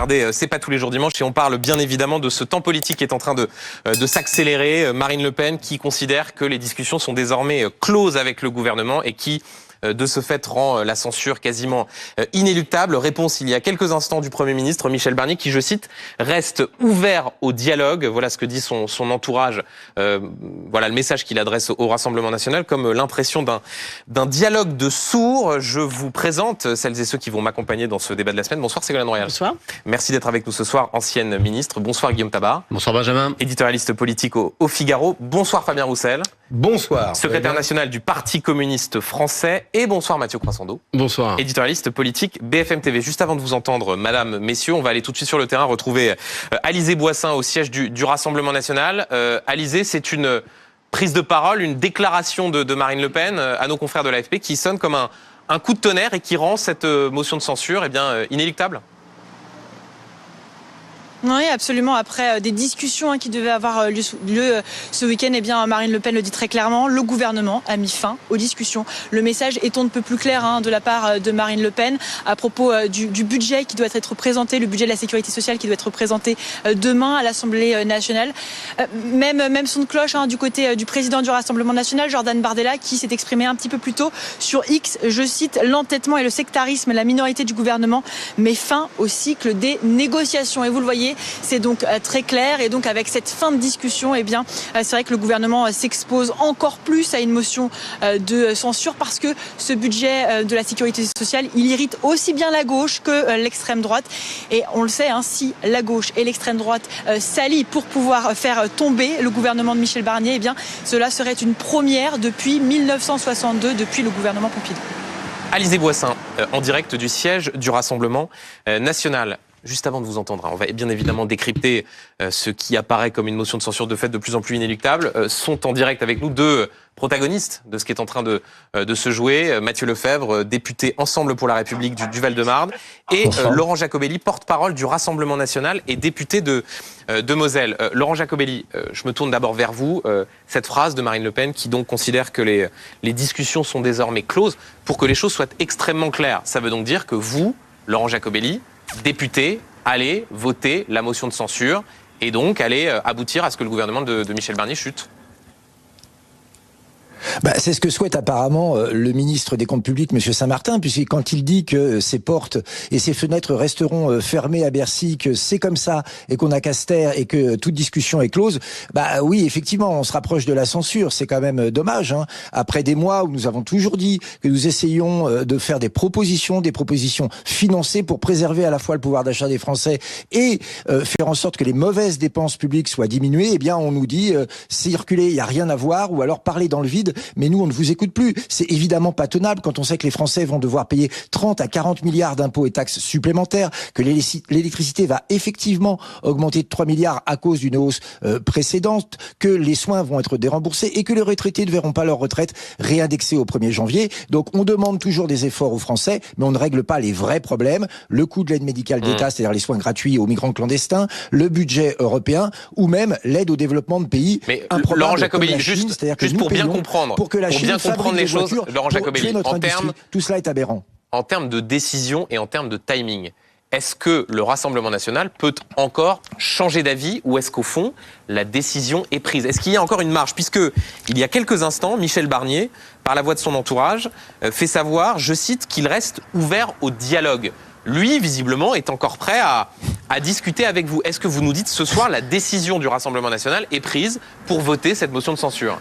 regardez, c'est pas tous les jours dimanche et on parle bien évidemment de ce temps politique qui est en train de s'accélérer. Marine Le Pen qui considère que les discussions sont désormais closes avec le gouvernement et qui de ce fait rend la censure quasiment inéluctable. Réponse il y a quelques instants du Premier ministre Michel Barnier qui, je cite, reste ouvert au dialogue. Voilà ce que dit son entourage. Voilà le message qu'il adresse au Rassemblement national, comme l'impression d'un dialogue de sourds. Je vous présente celles et ceux qui vont m'accompagner dans ce débat de la semaine. Bonsoir Ségolène Royal. Bonsoir. Merci d'être avec nous ce soir, ancienne ministre. Bonsoir Guillaume Tabar. Bonsoir Benjamin. Éditorialiste politique au Figaro. Bonsoir Fabien Roussel. Bonsoir. Secrétaire national du Parti communiste français. Et bonsoir Mathieu Croissando. Bonsoir. Éditorialiste politique BFM TV. Juste avant de vous entendre, madame, messieurs, on va aller tout de suite sur le terrain retrouver Alizé Boissin au siège du Rassemblement national. Alizé, c'est une prise de parole, une déclaration de Marine Le Pen à nos confrères de l'AFP qui sonne comme un coup de tonnerre et qui rend cette motion de censure inéluctable. Oui, absolument. Après des discussions qui devaient avoir lieu ce week-end, Marine Le Pen le dit très clairement, le gouvernement a mis fin aux discussions. Le message est on ne peut plus clair de la part de Marine Le Pen à propos du budget qui doit être présenté, le budget de la sécurité sociale qui doit être présenté demain à l'Assemblée nationale. Même son de cloche du côté du président du Rassemblement national, Jordan Bardella, qui s'est exprimé un petit peu plus tôt sur X, je cite, l'entêtement et le sectarisme, la minorité du gouvernement met fin au cycle des négociations. Et vous le voyez, c'est donc très clair. Et donc avec cette fin de discussion, c'est vrai que le gouvernement s'expose encore plus à une motion de censure parce que ce budget de la sécurité sociale, il irrite aussi bien la gauche que l'extrême droite. Et on le sait, si la gauche et l'extrême droite s'allient pour pouvoir faire tomber le gouvernement de Michel Barnier, cela serait une première depuis 1962, depuis le gouvernement Pompidou. Alizé Boissin, en direct du siège du Rassemblement national. Juste avant de vous entendre, on va bien évidemment décrypter ce qui apparaît comme une motion de censure de fait de plus en plus inéluctable. Sont en direct avec nous deux protagonistes de ce qui est en train de se jouer. Mathieu Lefebvre, député Ensemble pour la République du Val-de-Marne, et Laurent Jacobelli, porte-parole du Rassemblement national et député de Moselle. Laurent Jacobelli, je me tourne d'abord vers vous. Cette phrase de Marine Le Pen qui donc considère que les discussions sont désormais closes. Pour que les choses soient extrêmement claires, ça veut donc dire que vous, Laurent Jacobelli, député, allez voter la motion de censure et donc allez aboutir à ce que le gouvernement de Michel Barnier chute. C'est ce que souhaite apparemment le ministre des Comptes Publics, M. Saint-Martin, puisque quand il dit que ses portes et ses fenêtres resteront fermées à Bercy, que c'est comme ça et qu'on n'a qu'à se taire et que toute discussion est close, oui, effectivement, on se rapproche de la censure. C'est quand même dommage. Après des mois où nous avons toujours dit que nous essayons de faire des propositions financées pour préserver à la fois le pouvoir d'achat des Français et faire en sorte que les mauvaises dépenses publiques soient diminuées, on nous dit circuler, il n'y a rien à voir, ou alors parler dans le vide. Mais nous, on ne vous écoute plus. C'est évidemment pas tenable quand on sait que les Français vont devoir payer 30 à 40 milliards d'impôts et taxes supplémentaires, que l'électricité va effectivement augmenter de 3 milliards à cause d'une hausse précédente, que les soins vont être déremboursés et que les retraités ne verront pas leur retraite réindexée au 1er janvier. Donc on demande toujours des efforts aux Français, mais on ne règle pas les vrais problèmes. Le coût de l'aide médicale d'État, c'est-à-dire les soins gratuits aux migrants clandestins, le budget européen ou même l'aide au développement de pays improbables. Laurent Jacobelli, juste pour bien comprendre. Pour que la Chine fabrique les des choses, voitures, Laurent Jacobelli, tout cela est aberrant. En termes de décision et en termes de timing, est-ce que le Rassemblement national peut encore changer d'avis ou est-ce qu'au fond, la décision est prise? Est-ce qu'il y a encore une marge? Puisque, il y a quelques instants, Michel Barnier, par la voix de son entourage, fait savoir, je cite, qu'il reste ouvert au dialogue. Lui, visiblement, est encore prêt à discuter avec vous. Est-ce que vous nous dites ce soir, la décision du Rassemblement national est prise pour voter cette motion de censure?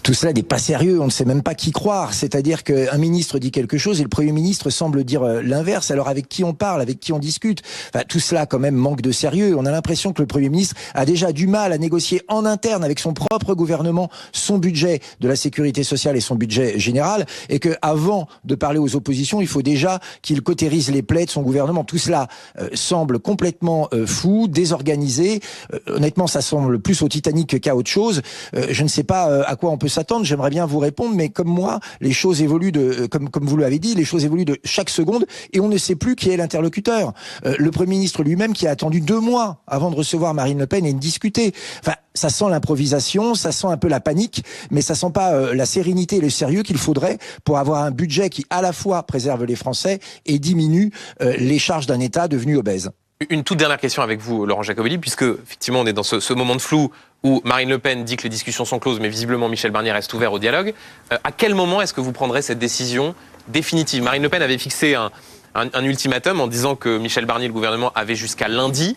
Tout cela n'est pas sérieux, on ne sait même pas qui croire. C'est-à-dire qu'un ministre dit quelque chose et le Premier ministre semble dire l'inverse. Alors avec qui on parle, avec qui on discute? Tout cela quand même manque de sérieux. On a l'impression que le Premier ministre a déjà du mal à négocier en interne avec son propre gouvernement son budget de la sécurité sociale et son budget général, et que avant de parler aux oppositions, il faut déjà qu'il cautérise les plaies de son gouvernement. Tout cela semble complètement fou, désorganisé. Honnêtement, ça semble plus au Titanic qu'à autre chose. Je ne sais pas à quoi on peut s'attendre. J'aimerais bien vous répondre, mais comme moi, les choses évoluent comme vous l'avez dit, les choses évoluent de chaque seconde et on ne sait plus qui est l'interlocuteur. Le Premier ministre lui-même qui a attendu 2 mois avant de recevoir Marine Le Pen et de discuter. Enfin, ça sent l'improvisation, ça sent un peu la panique, mais ça sent pas la sérénité et le sérieux qu'il faudrait pour avoir un budget qui à la fois préserve les Français et diminue les charges d'un État devenu obèse. Une toute dernière question avec vous, Laurent Jacobelli, puisque effectivement on est dans ce moment de flou où Marine Le Pen dit que les discussions sont closes, mais visiblement Michel Barnier reste ouvert au dialogue. À quel moment est-ce que vous prendrez cette décision définitive ? Marine Le Pen avait fixé un ultimatum en disant que Michel Barnier et le gouvernement avaient jusqu'à lundi.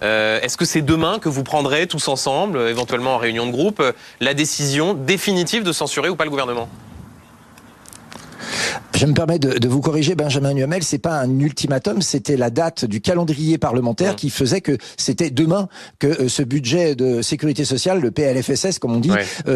Est-ce que c'est demain que vous prendrez tous ensemble, éventuellement en réunion de groupe, la décision définitive de censurer ou pas le gouvernement ? Je me permets de vous corriger, Benjamin Duhamel, c'est pas un ultimatum, c'était la date du calendrier parlementaire qui faisait que c'était demain que ce budget de sécurité sociale, le PLFSS comme on dit,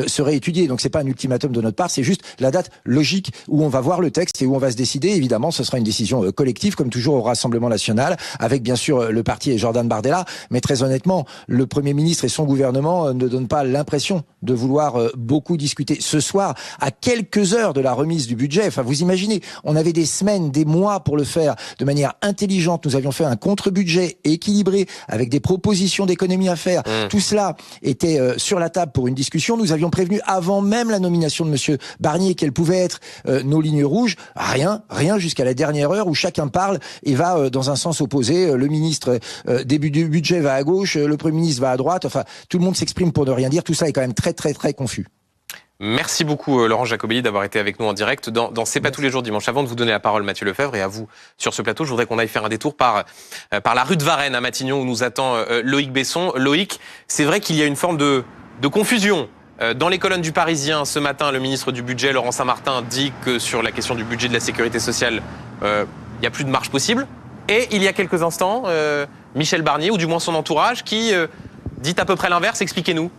serait étudié. Donc c'est pas un ultimatum de notre part, c'est juste la date logique où on va voir le texte et où on va se décider. Évidemment, ce sera une décision collective, comme toujours au Rassemblement national, avec bien sûr le parti et Jordan Bardella. Mais très honnêtement, le Premier ministre et son gouvernement ne donnent pas l'impression de vouloir beaucoup discuter. Ce soir, à quelques heures de la remise du budget, enfin vous imaginez, on avait des semaines, des mois pour le faire de manière intelligente. Nous avions fait un contre-budget équilibré avec des propositions d'économie à faire. Tout cela était sur la table pour une discussion. Nous avions prévenu avant même la nomination de monsieur Barnier quelles pouvaient être nos lignes rouges. Rien jusqu'à la dernière heure où chacun parle et va dans un sens opposé. Le ministre début du budget va à gauche, le Premier ministre va à droite. Enfin, tout le monde s'exprime pour ne rien dire. Tout ça est quand même très confus. Merci beaucoup Laurent Jacobelli d'avoir été avec nous en direct dans C'est pas tous les jours dimanche. Avant de vous donner la parole, Mathieu Lefebvre, et à vous sur ce plateau, je voudrais qu'on aille faire un détour par la rue de Varennes à Matignon où nous attend Loïc Besson. Loïc, c'est vrai qu'il y a une forme de confusion. Dans les colonnes du Parisien, ce matin, le ministre du Budget, Laurent Saint-Martin, dit que sur la question du budget de la sécurité sociale, il n'y a plus de marge possible. Et il y a quelques instants, Michel Barnier, ou du moins son entourage, qui dit à peu près l'inverse. Expliquez-nous.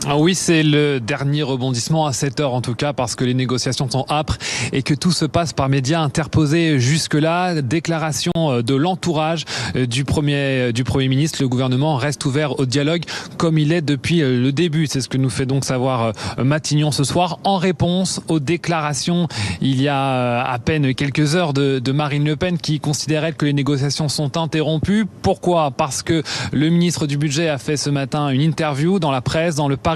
Ah oui, c'est le dernier rebondissement à 7 heures en tout cas, parce que les négociations sont âpres et que tout se passe par médias interposés jusque-là. Déclaration de l'entourage du Premier ministre. Le gouvernement reste ouvert au dialogue comme il est depuis le début. C'est ce que nous fait donc savoir Matignon ce soir en réponse aux déclarations il y a à peine quelques heures de Marine Le Pen qui considérait que les négociations sont interrompues. Pourquoi ? Parce que le ministre du Budget a fait ce matin une interview dans la presse, dans le Parisien,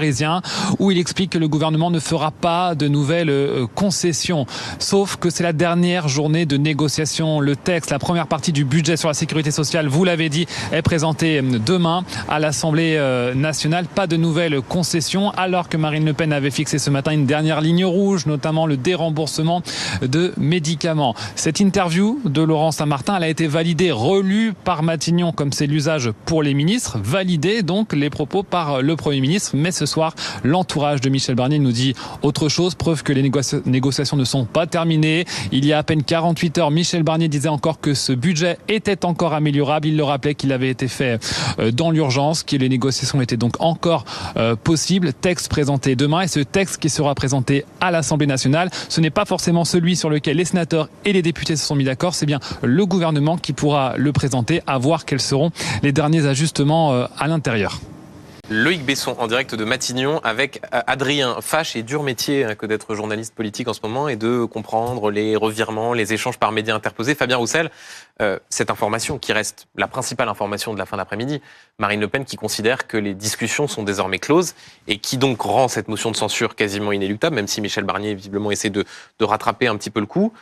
où il explique que le gouvernement ne fera pas de nouvelles concessions. Sauf que c'est la dernière journée de négociation. Le texte, la première partie du budget sur la sécurité sociale, vous l'avez dit, est présenté demain à l'Assemblée nationale. Pas de nouvelles concessions, alors que Marine Le Pen avait fixé ce matin une dernière ligne rouge, notamment le déremboursement de médicaments. Cette interview de Laurent Saint-Martin, elle a été validée, relue par Matignon, comme c'est l'usage pour les ministres, validée donc les propos par le Premier ministre. Mais ce soir, l'entourage de Michel Barnier nous dit autre chose, preuve que les négociations ne sont pas terminées. Il y a à peine 48 heures, Michel Barnier disait encore que ce budget était encore améliorable. Il le rappelait qu'il avait été fait dans l'urgence, que les négociations étaient donc encore possibles. Texte présenté demain, et ce texte qui sera présenté à l'Assemblée nationale, ce n'est pas forcément celui sur lequel les sénateurs et les députés se sont mis d'accord, c'est bien le gouvernement qui pourra le présenter, à voir quels seront les derniers ajustements à l'intérieur. Loïc Besson en direct de Matignon avec Adrien Fache. Et dur métier que d'être journaliste politique en ce moment et de comprendre les revirements, les échanges par médias interposés. Fabien Roussel, cette information qui reste la principale information de la fin d'après-midi, Marine Le Pen qui considère que les discussions sont désormais closes et qui donc rend cette motion de censure quasiment inéluctable, même si Michel Barnier visiblement essaie de rattraper un petit peu le coup.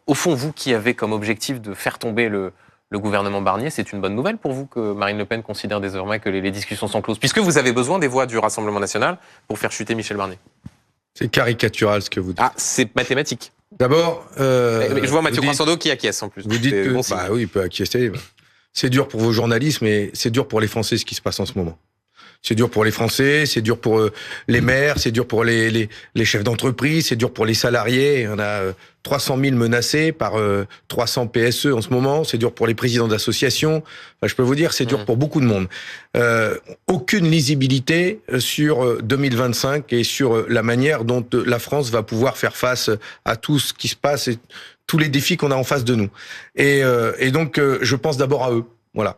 Au fond, vous qui avez comme objectif de faire tomber le gouvernement Barnier, c'est une bonne nouvelle pour vous que Marine Le Pen considère désormais que les discussions sont closes, puisque vous avez besoin des voix du Rassemblement national pour faire chuter Michel Barnier. C'est caricatural ce que vous dites. Ah, c'est mathématique. D'abord... je vois Mathieu Croissando qui acquiesce en plus. Vous dites que... oui, il peut acquiescer. C'est dur pour vos journalistes, mais c'est dur pour les Français ce qui se passe en ce moment. C'est dur pour les Français, c'est dur pour les maires, c'est dur pour les chefs d'entreprise, c'est dur pour les salariés. On a 300 000 menacés par 300 PSE en ce moment. C'est dur pour les présidents d'associations. Enfin, je peux vous dire, c'est dur pour beaucoup de monde. Aucune lisibilité sur 2025 et sur la manière dont la France va pouvoir faire face à tout ce qui se passe et tous les défis qu'on a en face de nous. Et donc, je pense d'abord à eux. Voilà.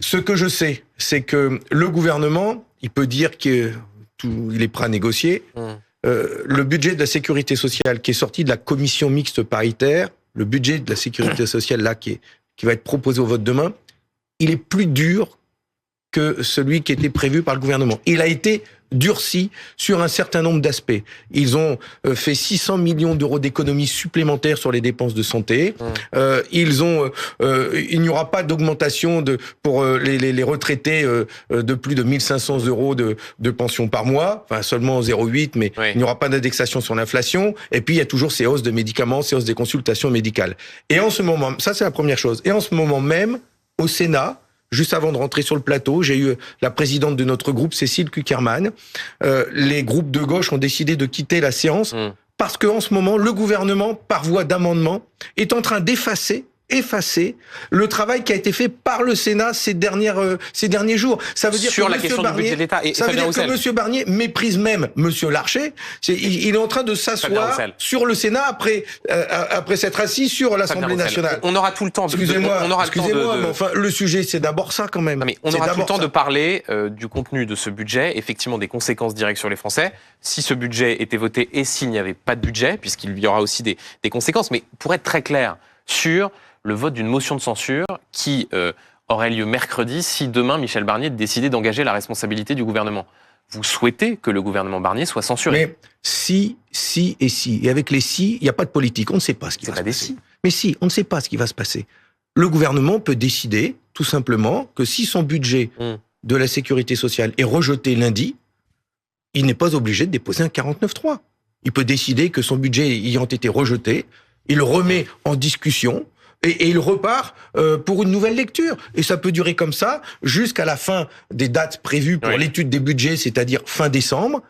Ce que je sais, c'est que le gouvernement, il peut dire que il est prêt à négocier. Le budget de la sécurité sociale qui est sorti de la commission mixte paritaire, le budget de la sécurité sociale là qui va être proposé au vote demain, il est plus dur que celui qui était prévu par le gouvernement. Il a été durci sur un certain nombre d'aspects. Ils ont fait 600 millions d'euros d'économies supplémentaires sur les dépenses de santé. Il n'y aura pas d'augmentation pour les retraités de plus de 1500 euros de pension par mois, enfin seulement 0,8, mais il n'y aura pas d'indexation sur l'inflation. Et puis il y a toujours ces hausses de médicaments, ces hausses des consultations médicales. Et en ce moment, ça c'est la première chose. Et en ce moment même, au Sénat, juste avant de rentrer sur le plateau, j'ai eu la présidente de notre groupe, Cécile Cukierman. Les groupes de gauche ont décidé de quitter la séance parce qu'en ce moment, le gouvernement, par voie d'amendement, est en train d'effacer le travail qui a été fait par le Sénat ces derniers jours. Ça veut dire sur que la question du budget de l'État. Ça veut dire que Monsieur Barnier méprise même Monsieur Larcher. Il est en train de s'asseoir sur le Sénat après s'être assis sur l'Assemblée nationale. On aura tout le temps. Excusez-moi, mais enfin le sujet c'est d'abord ça quand même. Non, mais on aura tout le temps de parler du contenu de ce budget, effectivement des conséquences directes sur les Français. Si ce budget était voté et s'il n'y avait pas de budget, puisqu'il y aura aussi des conséquences. Mais pour être très clair sur le vote d'une motion de censure qui aurait lieu mercredi si demain Michel Barnier décidait d'engager la responsabilité du gouvernement. Vous souhaitez que le gouvernement Barnier soit censuré? Mais si. Et avec les si, il n'y a pas de politique. On ne sait pas ce qui va se passer. Mais si, on ne sait pas ce qui va se passer. Le gouvernement peut décider, tout simplement, que si son budget de la sécurité sociale est rejeté lundi, il n'est pas obligé de déposer un 49.3. Il peut décider que son budget ayant été rejeté, il le remet en discussion, et il repart pour une nouvelle lecture. Et ça peut durer comme ça jusqu'à la fin des dates prévues pour l'étude des budgets, c'est-à-dire fin décembre.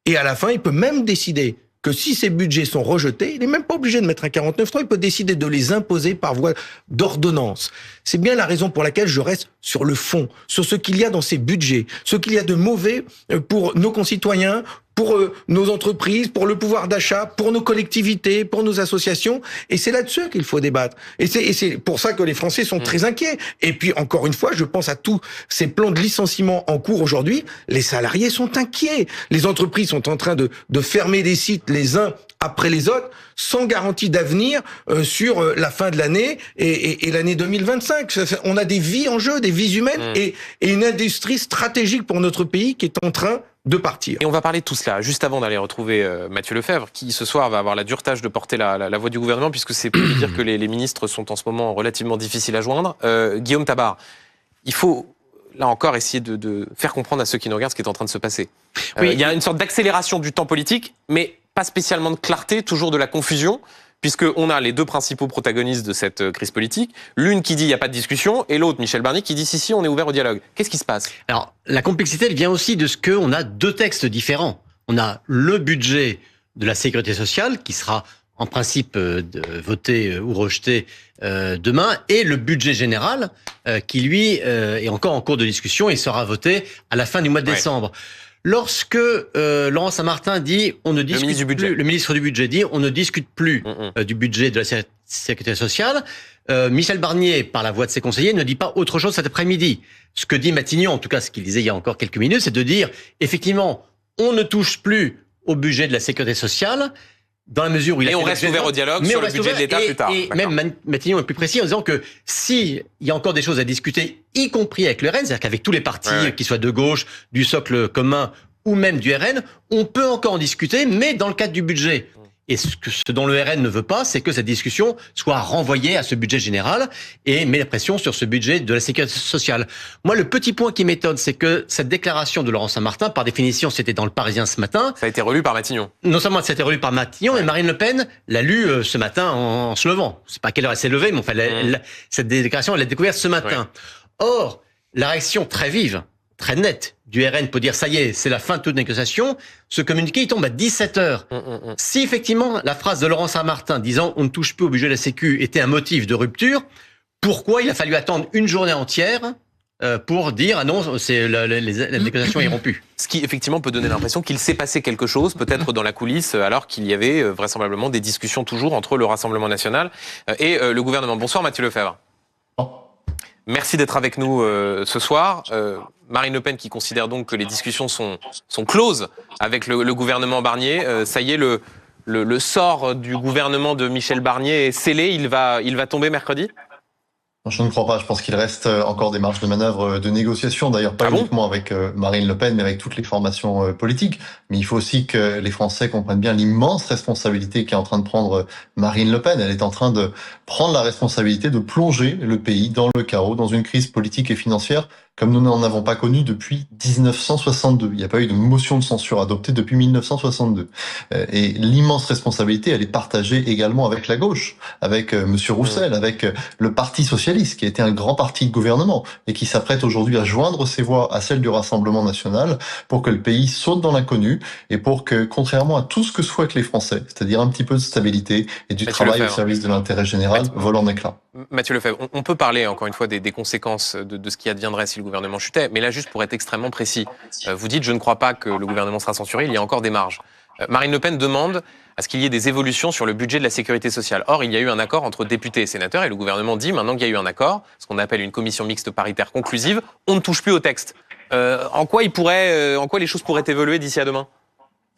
Et à la fin, il peut même décider que si ces budgets sont rejetés, il n'est même pas obligé de mettre un 49.3, il peut décider de les imposer par voie d'ordonnance. C'est bien la raison pour laquelle je reste sur le fond, sur ce qu'il y a dans ces budgets, ce qu'il y a de mauvais pour nos concitoyens, pour nos entreprises, pour le pouvoir d'achat, pour nos collectivités, pour nos associations. Et c'est là-dessus qu'il faut débattre. Et c'est pour ça que les Français sont très inquiets. Et puis, encore une fois, je pense à tous ces plans de licenciement en cours aujourd'hui. Les salariés sont inquiets. Les entreprises sont en train de fermer des sites les uns après les autres, sans garantie d'avenir sur la fin de l'année et l'année 2025. On a des vies en jeu, des vies humaines et une industrie stratégique pour notre pays qui est en train de partir. Et on va parler de tout cela juste avant d'aller retrouver Mathieu Lefebvre, qui ce soir va avoir la dure tâche de porter la voix du gouvernement, puisque c'est pour lui dire que les ministres sont en ce moment relativement difficiles à joindre. Guillaume Tabar, il faut là encore essayer de faire comprendre à ceux qui nous regardent ce qui est en train de se passer. Oui. Il y a une sorte d'accélération du temps politique, mais pas spécialement de clarté, toujours de la confusion, puisqu'on a les deux principaux protagonistes de cette crise politique, l'une qui dit il n'y a pas de discussion, et l'autre, Michel Barnier, qui dit si, on est ouvert au dialogue. Qu'est-ce qui se passe? Alors, la complexité, elle vient aussi de ce qu'on a deux textes différents. On a le budget de la sécurité sociale, qui sera en principe voté ou rejeté demain, et le budget général, qui lui est encore en cours de discussion et sera voté à la fin du mois de décembre. Lorsque Laurent Saint-Martin dit on ne discute plus, le ministre du budget dit on ne discute plus du budget de la sécurité sociale, Michel Barnier, par la voix de ses conseillers, ne dit pas autre chose cet après-midi. Ce que dit Matignon, en tout cas ce qu'il disait il y a encore quelques minutes, c'est de dire effectivement on ne touche plus au budget de la sécurité sociale, dans la mesure où il a... Et on reste ouvert au dialogue sur le budget de l'État plus tard. Et même Matignon est plus précis en disant que s'il y a encore des choses à discuter, y compris avec le RN, c'est-à-dire qu'avec tous les partis, qui soient de gauche, du socle commun ou même du RN, on peut encore en discuter, mais dans le cadre du budget. Et ce dont le RN ne veut pas, c'est que cette discussion soit renvoyée à ce budget général et met la pression sur ce budget de la sécurité sociale. Moi, le petit point qui m'étonne, c'est que cette déclaration de Laurent Saint-Martin, par définition, c'était dans le Parisien ce matin. Ça a été relu par Matignon. Non seulement ça a été relu par Matignon, mais Marine Le Pen l'a lu ce matin en se levant. Je sais pas à quelle heure elle s'est levée, mais enfin, cette déclaration, elle l'a découverte ce matin. Or, la réaction très vive, très nette du RN pour dire ça y est, c'est la fin de toute négociation. Ce communiqué, il tombe à 17h. Si effectivement la phrase de Laurent Saint-Martin disant on ne touche plus au budget de la Sécu était un motif de rupture, pourquoi il a fallu attendre une journée entière pour dire ah non, c'est la négociation est rompue? Ce qui effectivement peut donner l'impression qu'il s'est passé quelque chose, peut-être dans la coulisse, alors qu'il y avait vraisemblablement des discussions toujours entre le Rassemblement national et le gouvernement. Bonsoir Mathieu Lefebvre. Merci d'être avec nous ce soir. Marine Le Pen qui considère donc que les discussions sont closes avec le gouvernement Barnier. Ça y est, le sort du gouvernement de Michel Barnier est scellé. Il va tomber mercredi ? Je ne crois pas. Je pense qu'il reste encore des marges de manœuvre de négociation. D'ailleurs, pas uniquement avec Marine Le Pen, mais avec toutes les formations politiques. Mais il faut aussi que les Français comprennent bien l'immense responsabilité qu'est en train de prendre Marine Le Pen. Elle est en train de prendre la responsabilité de plonger le pays dans le chaos, dans une crise politique et financière comme nous n'en avons pas connu depuis 1962. Il n'y a pas eu de motion de censure adoptée depuis 1962. Et l'immense responsabilité, elle est partagée également avec la gauche, avec Monsieur Roussel, avec le Parti socialiste, qui a été un grand parti de gouvernement et qui s'apprête aujourd'hui à joindre ses voix à celles du Rassemblement national pour que le pays saute dans l'inconnu et pour que, contrairement à tout ce que souhaitent les Français, c'est-à-dire un petit peu de stabilité et du travail au service de l'intérêt général, vole en éclats. Mathieu Lefebvre, on peut parler encore une fois des conséquences de ce qui adviendrait si le gouvernement chutait, mais là juste pour être extrêmement précis, vous dites je ne crois pas que le gouvernement sera censuré, il y a encore des marges. Marine Le Pen demande à ce qu'il y ait des évolutions sur le budget de la sécurité sociale. Or, il y a eu un accord entre députés et sénateurs et le gouvernement dit maintenant qu'il y a eu un accord, ce qu'on appelle une commission mixte paritaire conclusive, on ne touche plus au texte. En quoi les choses pourraient évoluer d'ici à demain ?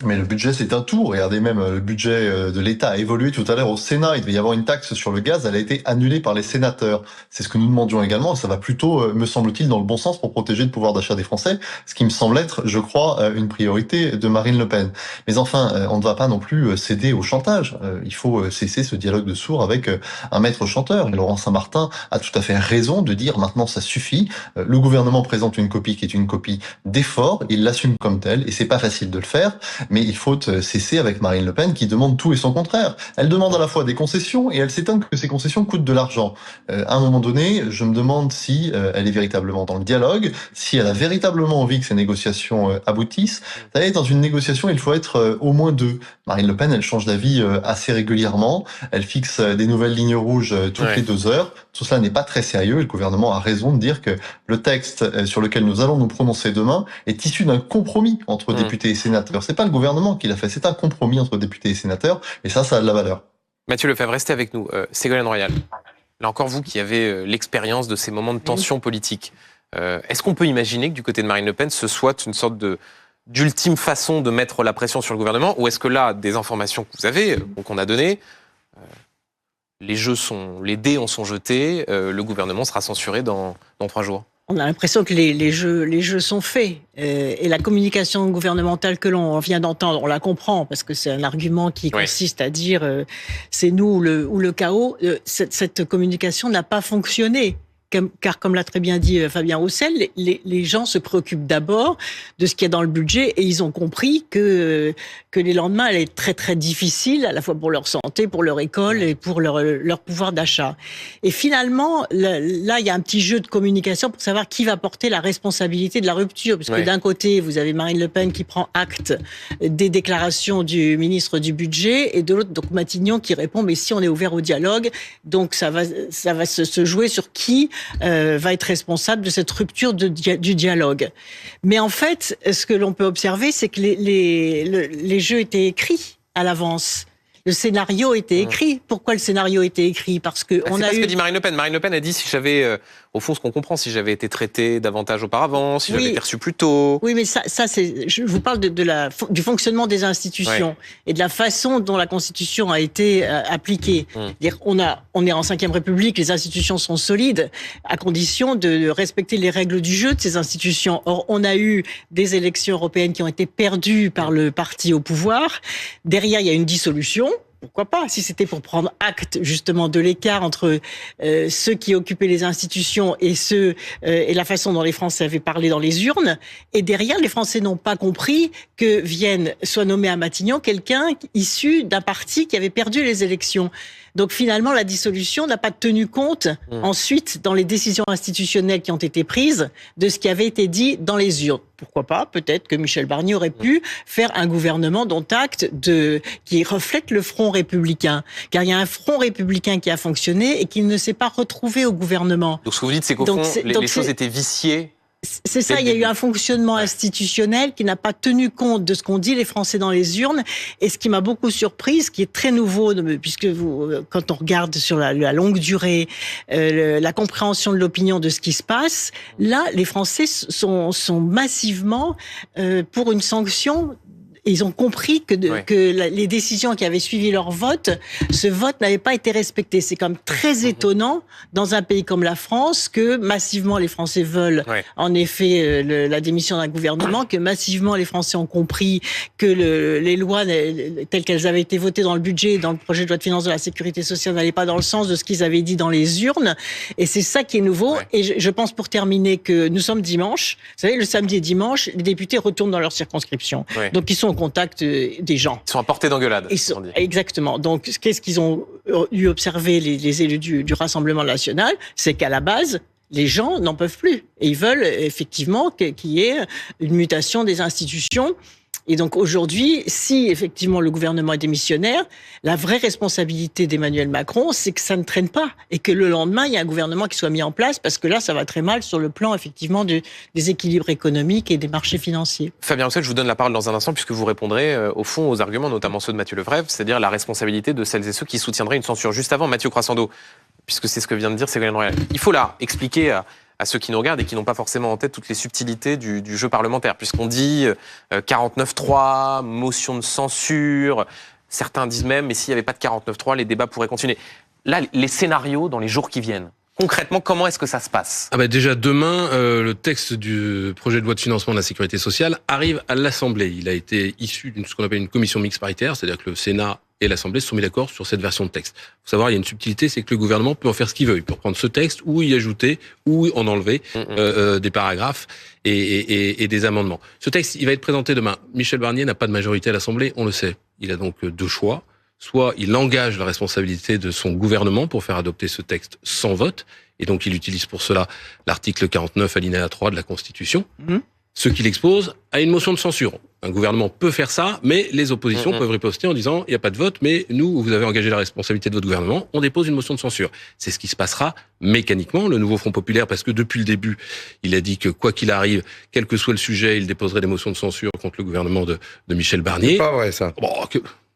Mais le budget, c'est un tout. Regardez même, le budget de l'État a évolué tout à l'heure au Sénat. Il devait y avoir une taxe sur le gaz. Elle a été annulée par les sénateurs. C'est ce que nous demandions également. Ça va plutôt, me semble-t-il, dans le bon sens pour protéger le pouvoir d'achat des Français. Ce qui me semble être, je crois, une priorité de Marine Le Pen. Mais enfin, on ne va pas non plus céder au chantage. Il faut cesser ce dialogue de sourds avec un maître chanteur. Et Laurent Saint-Martin a tout à fait raison de dire maintenant ça suffit. Le gouvernement présente une copie qui est une copie d'effort. Il l'assume comme telle et c'est pas facile de le faire. Mais il faut cesser avec Marine Le Pen qui demande tout et son contraire. Elle demande à la fois des concessions et elle s'étonne que ces concessions coûtent de l'argent. À un moment donné, je me demande si elle est véritablement dans le dialogue, si elle a véritablement envie que ces négociations aboutissent. Vous savez, dans une négociation, il faut être au moins deux. Marine Le Pen, elle change d'avis assez régulièrement. Elle fixe des nouvelles lignes rouges toutes les 2 heures. Tout cela n'est pas très sérieux et le gouvernement a raison de dire que le texte sur lequel nous allons nous prononcer demain est issu d'un compromis entre députés et sénateurs. C'est pas le gouvernement qui l'a fait, c'est un compromis entre députés et sénateurs et ça a de la valeur. Mathieu Lefebvre, restez avec nous. Ségolène Royal, là encore vous qui avez l'expérience de ces moments de tension politique, est-ce qu'on peut imaginer que du côté de Marine Le Pen, ce soit une sorte d'ultime façon de mettre la pression sur le gouvernement, ou est-ce que là, des informations que vous avez, qu'on a données, les dés en sont jetés, le gouvernement sera censuré dans 3 jours? On a l'impression que les jeux sont faits. Et la communication gouvernementale que l'on vient d'entendre, on la comprend, parce que c'est un argument qui consiste à dire c'est nous ou le chaos. Cette communication n'a pas fonctionné. Car comme l'a très bien dit Fabien Roussel, les gens se préoccupent d'abord de ce qu'il y a dans le budget et ils ont compris que les lendemains allaient être très très difficiles, à la fois pour leur santé, pour leur école et pour leur pouvoir d'achat. Et finalement, là, il y a un petit jeu de communication pour savoir qui va porter la responsabilité de la rupture. Parce que d'un côté, vous avez Marine Le Pen qui prend acte des déclarations du ministre du Budget et de l'autre, donc Matignon qui répond, mais si on est ouvert au dialogue, donc ça va se jouer sur qui va être responsable de cette rupture du dialogue. Mais en fait, ce que l'on peut observer, c'est que les jeux étaient écrits à l'avance. Le scénario était écrit. Pourquoi le scénario était écrit ? Parce que c'est pas ce que dit Marine Le Pen. Marine Le Pen a dit si j'avais, au fond, ce qu'on comprend, si j'avais été traité davantage auparavant, si j'avais été reçu plus tôt. Oui, mais ça, c'est. Je vous parle du fonctionnement des institutions et de la façon dont la Constitution a été appliquée. C'est-à-dire, on est en 5e République, les institutions sont solides, à condition de respecter les règles du jeu de ces institutions. Or, on a eu des élections européennes qui ont été perdues par le parti au pouvoir. Derrière, il y a une dissolution. Pourquoi pas, si c'était pour prendre acte justement de l'écart entre ceux qui occupaient les institutions et et la façon dont les Français avaient parlé dans les urnes. Et derrière, les Français n'ont pas compris que soit nommé à Matignon quelqu'un issu d'un parti qui avait perdu les élections. Donc finalement, la dissolution n'a pas tenu compte ensuite dans les décisions institutionnelles qui ont été prises de ce qui avait été dit dans les urnes. Pourquoi pas ? Peut-être que Michel Barnier aurait pu faire un gouvernement dont acte qui reflète le front républicain. Car il y a un front républicain qui a fonctionné et qui ne s'est pas retrouvé au gouvernement. Donc ce que vous dites, c'est qu'au fond, les choses étaient viciées C'est ça, il y a eu un fonctionnement institutionnel qui n'a pas tenu compte de ce qu'ont dit les Français dans les urnes. Et ce qui m'a beaucoup surprise, ce qui est très nouveau, puisque quand on regarde sur la longue durée, la compréhension de l'opinion de ce qui se passe, là, les Français sont massivement pour une sanction. Ils ont compris que les décisions qui avaient suivi leur vote, ce vote n'avait pas été respecté. C'est quand même très étonnant dans un pays comme la France que massivement les Français veulent en effet la démission d'un gouvernement, que massivement les Français ont compris que les lois telles qu'elles avaient été votées dans le budget, dans le projet de loi de finances de la sécurité sociale n'allaient pas dans le sens de ce qu'ils avaient dit dans les urnes. Et c'est ça qui est nouveau. Et je pense pour terminer que nous sommes dimanche. Vous savez, le samedi et dimanche, les députés retournent dans leur circonscription. Donc ils sont au contact des gens. Ils sont à portée d'engueulade. Exactement. Donc, qu'est-ce qu'ils ont eu observé les élus du Rassemblement national? C'est qu'à la base, les gens n'en peuvent plus. Et ils veulent effectivement qu'il y ait une mutation des institutions. Et donc aujourd'hui, si effectivement le gouvernement est démissionnaire, la vraie responsabilité d'Emmanuel Macron, c'est que ça ne traîne pas et que le lendemain, il y a un gouvernement qui soit mis en place, parce que là, ça va très mal sur le plan effectivement des équilibres économiques et des marchés financiers. Fabien Roussel, je vous donne la parole dans un instant puisque vous répondrez au fond aux arguments, notamment ceux de Mathieu Lefebvre, c'est-à-dire la responsabilité de celles et ceux qui soutiendraient une censure. Juste avant, Mathieu Croissando, puisque c'est ce que vient de dire Ségolène Royal, il faut là expliquer à ceux qui nous regardent et qui n'ont pas forcément en tête toutes les subtilités du jeu parlementaire, puisqu'on dit 49.3, motion de censure, certains disent même, mais s'il n'y avait pas de 49.3, les débats pourraient continuer. Là, les scénarios dans les jours qui viennent, concrètement, comment est-ce que ça se passe ? Déjà demain, le texte du projet de loi de financement de la sécurité sociale arrive à l'Assemblée. Il a été issu d'une ce qu'on appelle une commission mixte paritaire, c'est-à-dire que le Sénat et l'Assemblée se sont mis d'accord sur cette version de texte. Il faut savoir, il y a une subtilité, c'est que le gouvernement peut en faire ce qu'il veut. Il peut reprendre ce texte, ou y ajouter, ou en enlever des paragraphes et des amendements. Ce texte, il va être présenté demain. Michel Barnier n'a pas de majorité à l'Assemblée, on le sait. Il a donc deux choix. Soit il engage la responsabilité de son gouvernement pour faire adopter ce texte sans vote, et donc il utilise pour cela l'article 49 alinéa 3 de la Constitution, ce qui l'expose à une motion de censure. Un gouvernement peut faire ça, mais les oppositions peuvent riposter en disant il n'y a pas de vote, mais nous, vous avez engagé la responsabilité de votre gouvernement, on dépose une motion de censure. C'est ce qui se passera mécaniquement. Le nouveau Front populaire, parce que depuis le début, il a dit que quoi qu'il arrive, quel que soit le sujet, il déposerait des motions de censure contre le gouvernement de Michel Barnier. C'est pas vrai ça.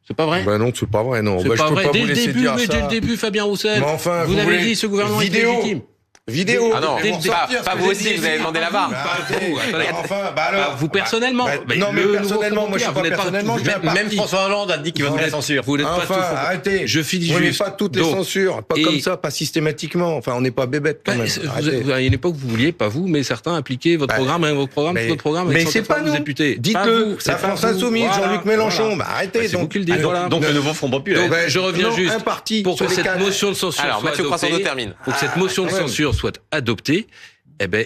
C'est pas vrai? Non, c'est pas vrai, non. C'est pas vrai. Dès le début, Fabien Roussel. Mais enfin, vous avez dit ce gouvernement est légitime. Vidéo. Ah non, pas vous aussi, vous avez demandé la barre. Vous personnellement. Non, mais personnellement, moi je suis pas personnellement. Même François Hollande a dit qu'il voterait la censure. Vous n'êtes pas tout. Arrêtez. Je finis juste. Vous juste. pas toutes les censures, pas comme ça, pas systématiquement. Enfin, on n'est pas bébête quand même. Il y a une époque, vous vouliez, pas vous, mais certains appliquaient votre programme, votre programme. Mais c'est pas nous. Députés. Dites-le. C'est France Insoumise, Jean-Luc Mélenchon. Arrêtez. C'est vous qui le dites. Donc le nouveau Front populaire. Je reviens juste pour que cette motion de censure soit adoptée. Pour que cette motion de censure soit adoptée,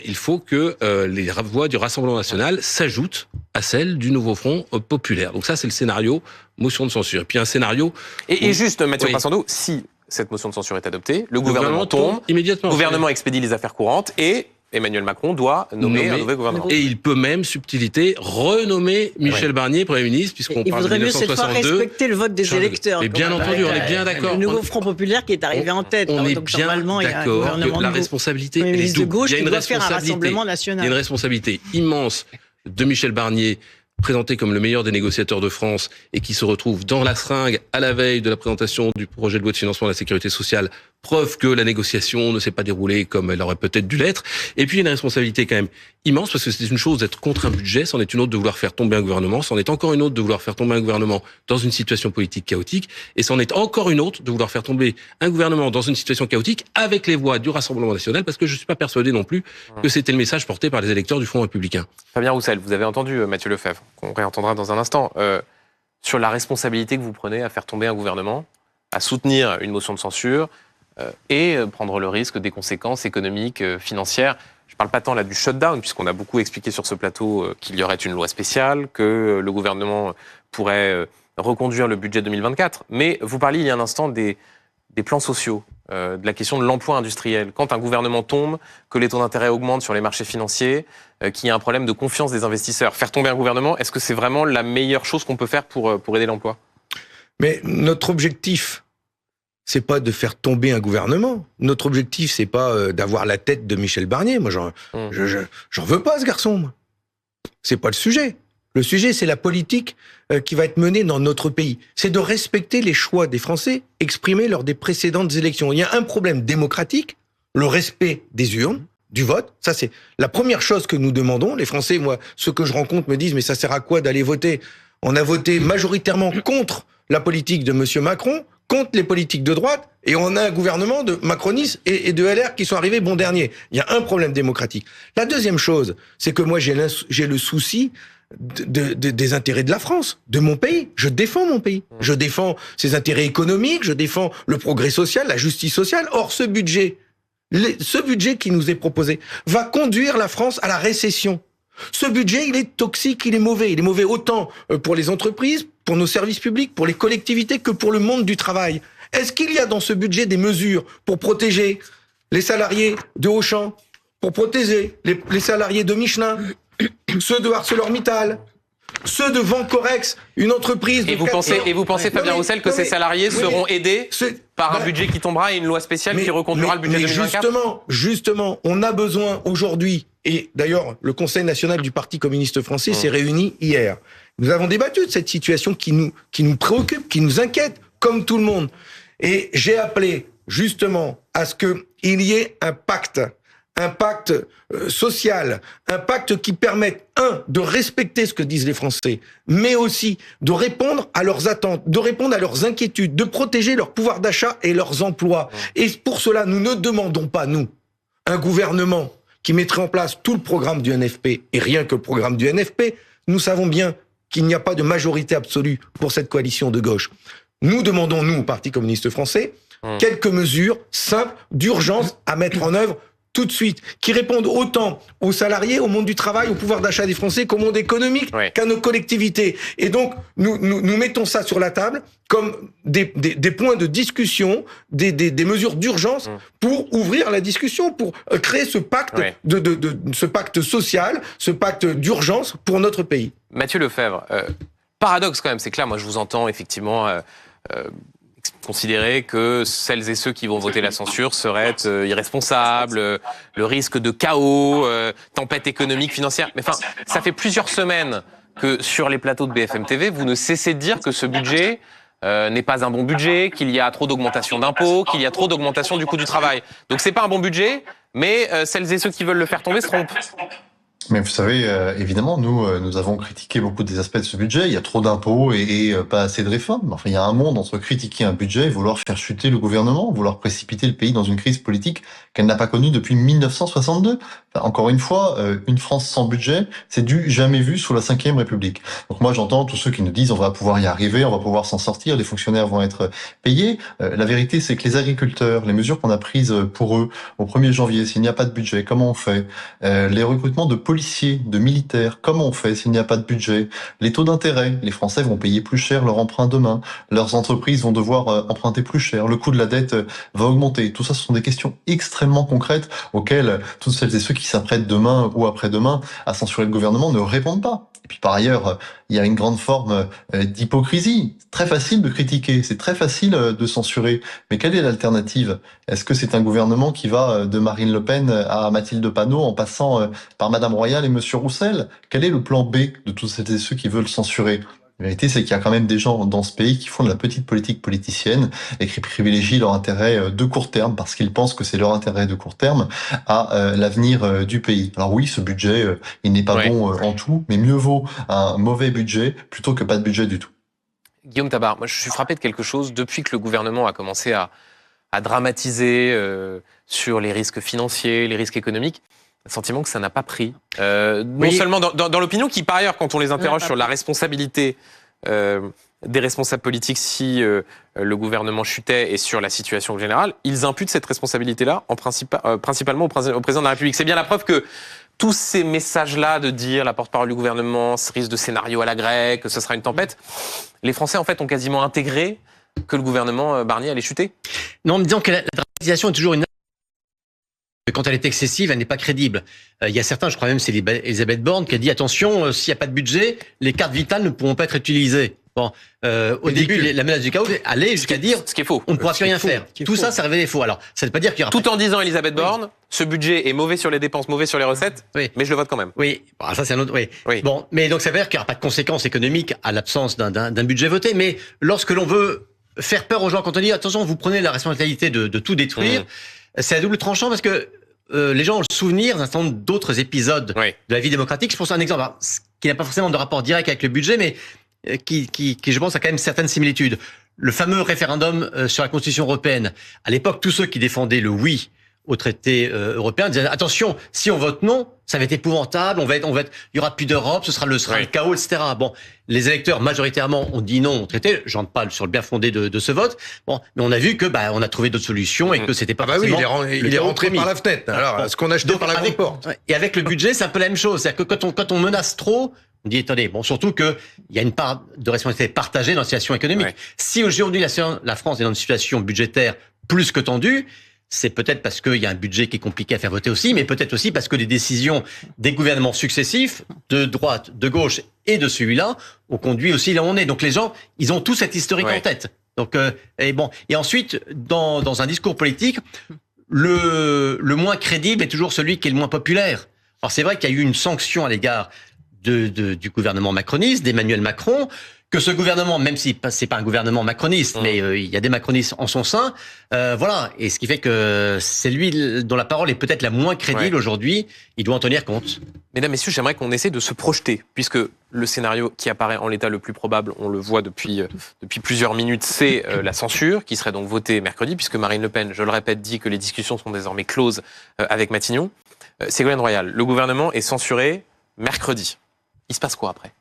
il faut que les voix du Rassemblement national s'ajoutent à celles du nouveau Front populaire. Donc ça, c'est le scénario motion de censure. Et puis un scénario... Et juste, Mathieu Croissando, si cette motion de censure est adoptée, le gouvernement tombe immédiatement. Le gouvernement expédie les affaires courantes et Emmanuel Macron doit nommer un nouvel gouvernement. Et il peut même, subtilité, renommer Michel Barnier Premier ministre, puisqu'on parle de 1962. Il faudrait mieux cette fois respecter le vote des électeurs. Mais bien entendu, on est bien d'accord. Le nouveau Front populaire qui est arrivé en tête. On est bien d'accord que la responsabilité, elle est double. Il y a une responsabilité. Il y a une responsabilité immense de Michel Barnier, présenté comme le meilleur des négociateurs de France et qui se retrouve dans la seringue à la veille de la présentation du projet de loi de financement de la sécurité sociale, preuve que la négociation ne s'est pas déroulée comme elle aurait peut-être dû l'être. Et puis, il y a une responsabilité quand même immense, parce que c'est une chose d'être contre un budget, c'en est une autre de vouloir faire tomber un gouvernement, c'en est encore une autre de vouloir faire tomber un gouvernement dans une situation politique chaotique, et c'en est encore une autre de vouloir faire tomber un gouvernement dans une situation chaotique avec les voix du Rassemblement national, parce que je ne suis pas persuadé non plus que c'était le message porté par les électeurs du Front républicain. Fabien Roussel, vous avez entendu Mathieu Lefebvre, qu'on réentendra dans un instant, sur la responsabilité que vous prenez à faire tomber un gouvernement, à soutenir une motion de censure, et prendre le risque des conséquences économiques, financières. Je ne parle pas tant là du shutdown, puisqu'on a beaucoup expliqué sur ce plateau qu'il y aurait une loi spéciale, que le gouvernement pourrait reconduire le budget 2024. Mais vous parliez il y a un instant des plans sociaux, de la question de l'emploi industriel. Quand un gouvernement tombe, que les taux d'intérêt augmentent sur les marchés financiers, qu'il y a un problème de confiance des investisseurs, faire tomber un gouvernement, est-ce que c'est vraiment la meilleure chose qu'on peut faire pour aider l'emploi ? Mais notre objectif, c'est pas de faire tomber un gouvernement. Notre objectif, c'est pas d'avoir la tête de Michel Barnier. Moi, j'en veux pas, ce garçon. Moi. C'est pas le sujet. Le sujet, c'est la politique qui va être menée dans notre pays. C'est de respecter les choix des Français exprimés lors des précédentes élections. Il y a un problème démocratique, le respect des urnes, du vote. Ça, c'est la première chose que nous demandons. Les Français, moi, ceux que je rencontre me disent, mais ça sert à quoi d'aller voter? On a voté majoritairement contre la politique de M. Macron, contre les politiques de droite, et on a un gouvernement de macronistes et de LR qui sont arrivés bon dernier. Il y a un problème démocratique. La deuxième chose, c'est que moi, j'ai le souci des intérêts de la France, de mon pays. Je défends mon pays. Je défends ses intérêts économiques, je défends le progrès social, la justice sociale. Or, ce budget qui nous est proposé va conduire la France à la récession. Ce budget, il est toxique, il est mauvais. Il est mauvais autant pour les entreprises, pour nos services publics, pour les collectivités que pour le monde du travail. Est-ce qu'il y a dans ce budget des mesures pour protéger les salariés de Auchan, pour protéger les salariés de Michelin, ceux de ArcelorMittal, ceux de Vencorex, une entreprise de... Et vous pensez, Fabien Roussel, que ces salariés seront aidés par un budget qui tombera et une loi spéciale qui reconduira le budget 2024 ? Justement, on a besoin aujourd'hui, et d'ailleurs le Conseil national du Parti communiste français s'est réuni hier. Nous avons débattu de cette situation qui nous préoccupe, qui nous inquiète, comme tout le monde. Et j'ai appelé justement à ce qu'il y ait un pacte social, un pacte qui permette, de respecter ce que disent les Français, mais aussi de répondre à leurs attentes, de répondre à leurs inquiétudes, de protéger leur pouvoir d'achat et leurs emplois. Et pour cela, nous ne demandons pas, nous, un gouvernement qui mettrait en place tout le programme du NFP, et rien que le programme du NFP. Nous savons bien qu'il n'y a pas de majorité absolue pour cette coalition de gauche. Nous demandons, nous, au Parti communiste français, quelques mesures simples, d'urgence à mettre en œuvre tout de suite, qui répondent autant aux salariés, au monde du travail, au pouvoir d'achat des Français, qu'au monde économique, qu'à nos collectivités. Et donc, nous mettons ça sur la table comme des points de discussion, des mesures d'urgence pour ouvrir la discussion, pour créer ce pacte, ce pacte social, ce pacte d'urgence pour notre pays. Mathieu Lefèvre, paradoxe quand même, c'est que là, moi je vous entends effectivement considérer que celles et ceux qui vont voter la censure seraient irresponsables, le risque de chaos, tempête économique, financière. Mais enfin, ça fait plusieurs semaines que sur les plateaux de BFM TV, vous ne cessez de dire que ce budget n'est pas un bon budget, qu'il y a trop d'augmentation d'impôts, qu'il y a trop d'augmentation du coût du travail. Donc c'est pas un bon budget, mais celles et ceux qui veulent le faire tomber se trompent. Mais vous savez, évidemment, nous avons critiqué beaucoup des aspects de ce budget. Il y a trop d'impôts et pas assez de réformes. Enfin, il y a un monde entre critiquer un budget et vouloir faire chuter le gouvernement, vouloir précipiter le pays dans une crise politique qu'elle n'a pas connue depuis 1962. Enfin, encore une fois, une France sans budget, c'est du jamais vu sous la Ve République. Donc moi, j'entends tous ceux qui nous disent on va pouvoir y arriver, on va pouvoir s'en sortir, les fonctionnaires vont être payés. La vérité, c'est que les agriculteurs, les mesures qu'on a prises pour eux au 1er janvier, s'il n'y a pas de budget, comment on fait? Les recrutements de policiers, de militaires, comment on fait s'il n'y a pas de budget? Les taux d'intérêt, les Français vont payer plus cher leur emprunt demain, leurs entreprises vont devoir emprunter plus cher, le coût de la dette va augmenter. Tout ça, ce sont des questions extrêmement concrètes auxquelles toutes celles et ceux qui s'apprêtent demain ou après-demain à censurer le gouvernement ne répondent pas. Et puis par ailleurs, il y a une grande forme d'hypocrisie. C'est très facile de critiquer, c'est très facile de censurer. Mais quelle est l'alternative? Est-ce que c'est un gouvernement qui va de Marine Le Pen à Mathilde Panot en passant par Madame Royal et Monsieur Roussel? Quel est le plan B de tous celles et ceux qui veulent censurer? La vérité, c'est qu'il y a quand même des gens dans ce pays qui font de la petite politique politicienne et qui privilégient leur intérêt de court terme parce qu'ils pensent que c'est leur intérêt de court terme à l'avenir du pays. Alors oui, ce budget, il n'est pas bon en tout, mais mieux vaut un mauvais budget plutôt que pas de budget du tout. Guillaume Tabar, moi je suis frappé de quelque chose depuis que le gouvernement a commencé à dramatiser sur les risques financiers, les risques économiques. Le sentiment que ça n'a pas pris. Non seulement dans l'opinion, qui par ailleurs, quand on les interroge sur la responsabilité des responsables politiques si le gouvernement chutait et sur la situation générale, ils imputent cette responsabilité-là principalement au président de la République. C'est bien la preuve que tous ces messages-là de dire la porte-parole du gouvernement, ce risque de scénario à la grecque, que ce sera une tempête, les Français en fait ont quasiment intégré que le gouvernement Barnier allait chuter. Non, mais disons que la dramatisation est toujours une... Quand elle est excessive, elle n'est pas crédible. Il y a certains, je crois même c'est Elisabeth Borne, qui a dit attention, s'il n'y a pas de budget, les cartes vitales ne pourront pas être utilisées. Bon, au début, la menace du chaos allait jusqu'à dire ce qui est faux. On ne pourra plus rien faire. Tout ça, c'est révélé faux. Alors, ça ne veut pas dire qu'il y aura tout en disant Elisabeth Borne, ce budget est mauvais sur les dépenses, mauvais sur les recettes, mais je le vote quand même. Oui, bon, ça c'est un autre. Oui. Bon, mais donc ça veut dire qu'il n'y aura pas de conséquences économiques à l'absence d'un budget voté. Mais lorsque l'on veut faire peur aux gens, quand on dit attention, vous prenez la responsabilité de tout détruire, c'est à double tranchant parce que les gens ont le souvenir d'un certain nombre d'autres épisodes de la vie démocratique. Je pense à un exemple qui n'a pas forcément de rapport direct avec le budget, mais qui, je pense, a quand même certaines similitudes. Le fameux référendum sur la Constitution européenne. À l'époque, tous ceux qui défendaient le oui au traité européen disaient attention, si on vote non, ça va être épouvantable, il y aura plus d'Europe, ce sera le chaos, etc. Bon, les électeurs majoritairement ont dit non au traité. Je rentre pas sur le bien fondé de ce vote. Bon, mais on a vu que on a trouvé d'autres solutions et que c'était pas forcément. Il est rentré par la fenêtre. Alors, ce qu'on a acheté par la grande porte. Et avec le budget, c'est un peu la même chose. C'est-à-dire que quand on menace trop, on dit attendez, bon, surtout que il y a une part de responsabilité partagée dans la situation économique. Si aujourd'hui la France est dans une situation budgétaire plus que tendue, c'est peut-être parce qu'il y a un budget qui est compliqué à faire voter aussi, mais peut-être aussi parce que les décisions des gouvernements successifs, de droite, de gauche et de celui-là, ont conduit aussi là où on est. Donc les gens, ils ont tout cet historique en tête. Donc et ensuite, dans un discours politique, le moins crédible est toujours celui qui est le moins populaire. Alors c'est vrai qu'il y a eu une sanction à l'égard du gouvernement macroniste, d'Emmanuel Macron, que ce gouvernement, même si c'est pas un gouvernement macroniste, mais il y a des macronistes en son sein, voilà. Et ce qui fait que c'est lui dont la parole est peut-être la moins crédible aujourd'hui. Il doit en tenir compte. Mesdames, Messieurs, j'aimerais qu'on essaie de se projeter, puisque le scénario qui apparaît en l'état le plus probable, on le voit depuis plusieurs minutes, c'est la censure, qui serait donc votée mercredi, puisque Marine Le Pen, je le répète, dit que les discussions sont désormais closes avec Matignon. Ségolène Royal, le gouvernement est censuré mercredi. Il se passe quoi après ?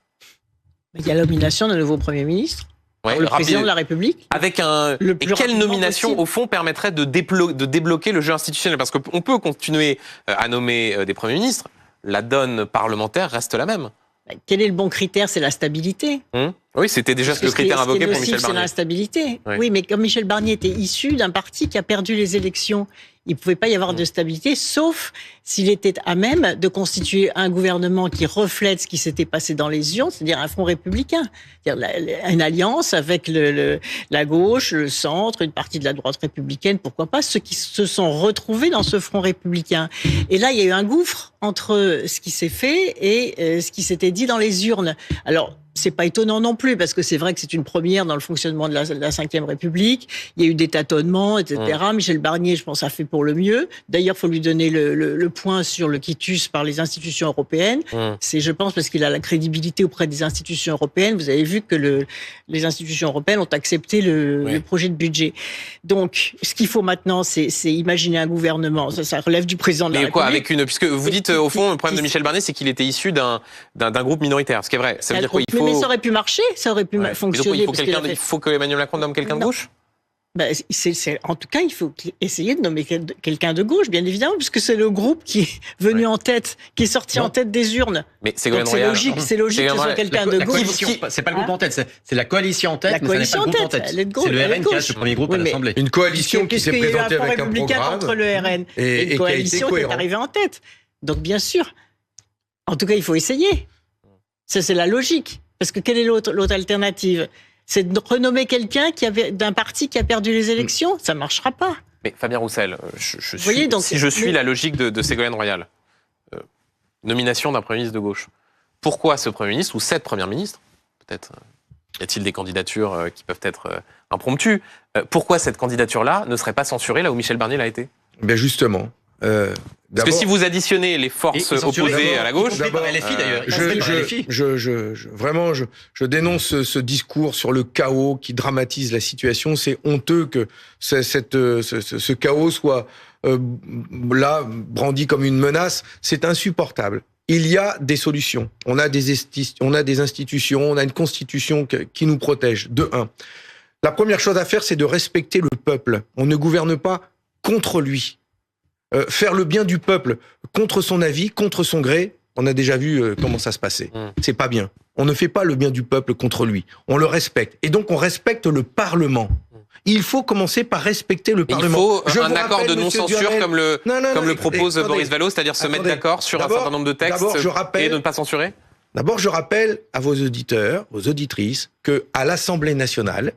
Il y a la nomination d'un nouveau Premier ministre, le président de la République. Avec et quelle nomination, possible, au fond, permettrait de débloquer le jeu institutionnel ? Parce qu'on peut continuer à nommer des Premiers ministres. La donne parlementaire reste la même. Quel est le bon critère ? C'est la stabilité. Oui, c'était déjà le critère invoqué pour Michel Barnier. C'est l'instabilité. Oui, mais comme Michel Barnier était issu d'un parti qui a perdu les élections, il ne pouvait pas y avoir de stabilité, sauf s'il était à même de constituer un gouvernement qui reflète ce qui s'était passé dans les urnes, c'est-à-dire un front républicain. C'est-à-dire une alliance avec la gauche, le centre, une partie de la droite républicaine, pourquoi pas, ceux qui se sont retrouvés dans ce front républicain. Et là, il y a eu un gouffre entre ce qui s'est fait et ce qui s'était dit dans les urnes. Alors, c'est pas étonnant non plus, parce que c'est vrai que c'est une première dans le fonctionnement de la Ve République. Il y a eu des tâtonnements, etc. Michel Barnier, je pense, a fait pour le mieux. D'ailleurs, il faut lui donner le point sur le quitus par les institutions européennes. C'est, je pense, parce qu'il a la crédibilité auprès des institutions européennes. Vous avez vu que les institutions européennes ont accepté le projet de budget. Donc, ce qu'il faut maintenant, c'est imaginer un gouvernement. Ça relève du président de la République. Puisque vous dites, au fond, le problème de Michel Barnier, c'est qu'il était issu d'un groupe minoritaire. Ce qui est vrai. Ça veut dire quoi ? Mais ça aurait pu marcher, ça aurait pu fonctionner. Il faut que Emmanuel Macron nomme quelqu'un de gauche ? En tout cas, il faut essayer de nommer quelqu'un de gauche, bien évidemment, puisque c'est le groupe qui est venu en tête, qui est sorti en tête des urnes. Mais c'est logique que ce soit quelqu'un de gauche. C'est pas le groupe en tête, c'est la coalition en tête. La coalition en tête. C'est le RN qui reste le premier groupe à l'Assemblée. Une coalition qui s'est présentée avec un programme contre le RN et une coalition qui est arrivée en tête. Donc bien sûr, en tout cas, il faut essayer. Ça, c'est la logique. Parce que quelle est l'autre alternative ? C'est de renommer quelqu'un d'un parti qui a perdu les élections ? Ça ne marchera pas. Mais Fabien Roussel, si je suis la logique de Ségolène Royal, nomination d'un Premier ministre de gauche, pourquoi ce Premier ministre ou cette Première ministre, peut-être y a-t-il des candidatures qui peuvent être impromptues, pourquoi cette candidature-là ne serait pas censurée là où Michel Barnier l'a été ? Ben justement. Parce que si vous additionnez les forces opposées à la gauche, je dénonce ce discours sur le chaos qui dramatise la situation. C'est honteux que ce chaos soit là brandi comme une menace. C'est insupportable. Il y a des solutions. On a des institutions, on a une constitution qui nous protège. De un, la première chose à faire, c'est de respecter le peuple. On ne gouverne pas contre lui. Faire le bien du peuple contre son avis, contre son gré, on a déjà vu comment ça se passait. C'est pas bien. On ne fait pas le bien du peuple contre lui. On le respecte. Et donc on respecte le Parlement. Il faut commencer par respecter le Parlement. Il faut un accord de non-censure comme le propose Boris Vallaud, c'est-à-dire se mettre d'accord sur un certain nombre de textes et de ne pas censurer ? D'abord, je rappelle à vos auditeurs, aux auditrices, que à l'Assemblée nationale,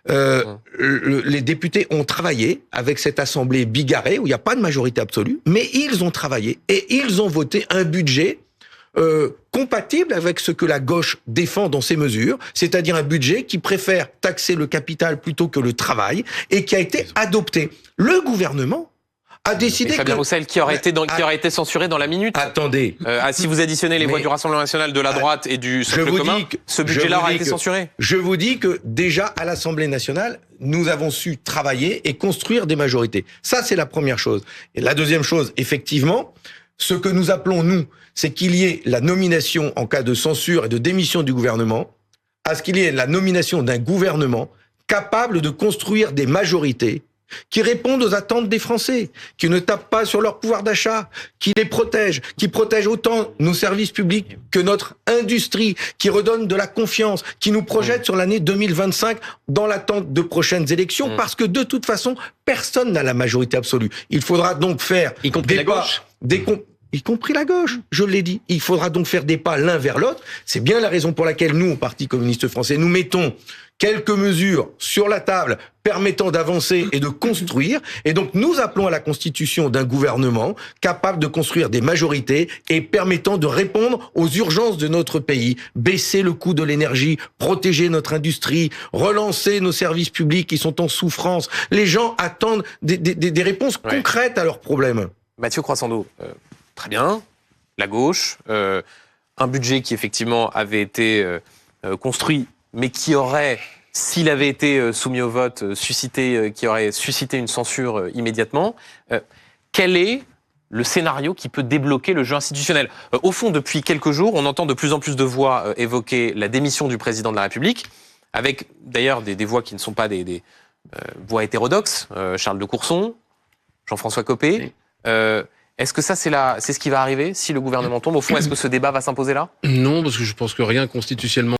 les députés ont travaillé avec cette assemblée bigarrée où il n'y a pas de majorité absolue, mais ils ont travaillé et ils ont voté un budget compatible avec ce que la gauche défend dans ses mesures, c'est-à-dire un budget qui préfère taxer le capital plutôt que le travail et qui a été adopté. Le gouvernement a décidé Fabien Roussel, qui aurait été censuré dans la minute. Attendez. Si vous additionnez les voix du Rassemblement national, de la droite et du Socle commun, ce budget-là aurait été censuré. Je vous dis que déjà à l'Assemblée nationale, nous avons su travailler et construire des majorités. Ça, c'est la première chose. Et la deuxième chose, effectivement, ce que nous appelons, nous, c'est qu'il y ait la nomination en cas de censure et de démission du gouvernement, à ce qu'il y ait la nomination d'un gouvernement capable de construire des majorités qui répondent aux attentes des Français, qui ne tapent pas sur leur pouvoir d'achat, qui les protègent, qui protègent autant nos services publics que notre industrie, qui redonnent de la confiance, qui nous projettent sur l'année 2025 dans l'attente de prochaines élections, parce que de toute façon, personne n'a la majorité absolue. Il faudra donc faire y compris la gauche. Y compris la gauche, je l'ai dit. Il faudra donc faire des pas l'un vers l'autre. C'est bien la raison pour laquelle nous, au Parti communiste français, nous mettons quelques mesures sur la table permettant d'avancer et de construire. Et donc, nous appelons à la constitution d'un gouvernement capable de construire des majorités et permettant de répondre aux urgences de notre pays. Baisser le coût de l'énergie, protéger notre industrie, relancer nos services publics qui sont en souffrance. Les gens attendent des réponses concrètes à leurs problèmes. Mathieu Croissando, très bien. La gauche, un budget qui effectivement avait été construit, mais qui aurait, s'il avait été soumis au vote, qui aurait suscité une censure immédiatement. Quel est le scénario qui peut débloquer le jeu institutionnel ? Au fond, depuis quelques jours, on entend de plus en plus de voix évoquer la démission du président de la République, avec d'ailleurs des voix qui ne sont pas des voix hétérodoxes. Charles de Courson, Jean-François Copé. Est-ce que ça, c'est ce qui va arriver si le gouvernement tombe ? Au fond, est-ce que ce débat va s'imposer là ? Non, parce que je pense que rien constitutionnellement